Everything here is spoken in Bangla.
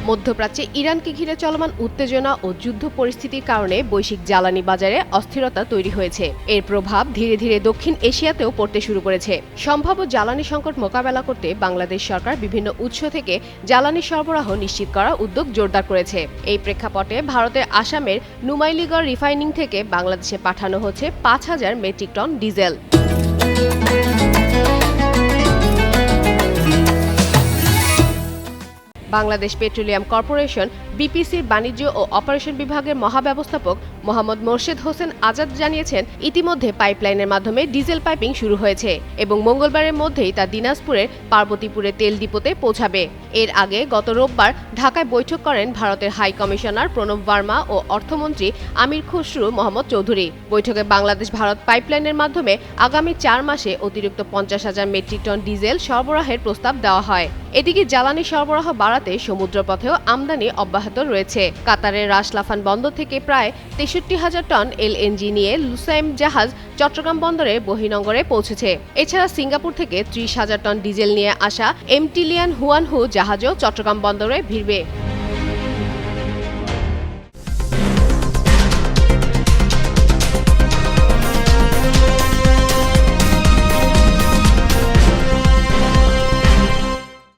মধ্যপ্রাচ্যে ইরানকে ঘিরে চলমান উত্তেজনা ও যুদ্ধ পরিস্থিতির কারণে বৈশ্বিক জ্বালানি বাজারে অস্থিরতা তৈরি হয়েছে। এর প্রভাব ধীরে ধীরে দক্ষিণ এশিয়াতেও পড়তে শুরু করেছে। সম্ভাব্য জ্বালানি সংকট মোকাবেলা করতে বাংলাদেশ সরকার বিভিন্ন উৎস থেকে জ্বালানি সরবরাহ নিশ্চিত করার উদ্যোগ জোরদার করেছে। এই প্রেক্ষাপটে ভারতের আসামের নুমাইলিগড় রিফাইনিং থেকে বাংলাদেশে পাঠানো হচ্ছে ৫,০০০ metric ton diesel. Bangladesh petroleum corporation বিপিসির বাণিজ্য ও অপারেশন বিভাগের মহাব্যবস্থাপক মোহাম্মদ মোর্শেদ হোসেন আজাদ জানিয়েছেন, ইতিমধ্যে পাইপলাইনের মাধ্যমে ডিজেল পাইপিং শুরু হয়েছে এবং মঙ্গলবারের মধ্যেই তা দিনাজপুরের পার্বতীপুরে তেল ডিপোতে পৌঁছাবে। এর আগে গত রোববার ঢাকায় বৈঠক করেন ভারতের হাই কমিশনার প্রণব বার্মা ও অর্থমন্ত্রী আমির খসরু মোহাম্মদ চৌধুরী। বৈঠকে বাংলাদেশ ভারত পাইপলাইনের মাধ্যমে আগামী ৪ মাসে অতিরিক্ত ৫০,০০০ মেট্রিক টন ডিজেল সরবরাহের প্রস্তাব দেওয়া হয়। এদিকে জ্বালানি সরবরাহ বাড়াতে সমুদ্রপথেও আমদানি অব্যাহত রয়েছে। কাতারের রাস লাফান বন্দর থেকে প্রায় ৬৩,০০০ টন এলএনজি নিয়ে লুসাইম জাহাজ চট্টগ্রাম বন্দরে বহির্নোঙরে পৌঁছেছে। এছাড়া সিঙ্গাপুর থেকে ৩০,০০০ টন ডিজেল নিয়ে আসা এমটিলিয়ান হুয়ানহু জাহাজও চট্টগ্রাম বন্দরে ভিড়বে।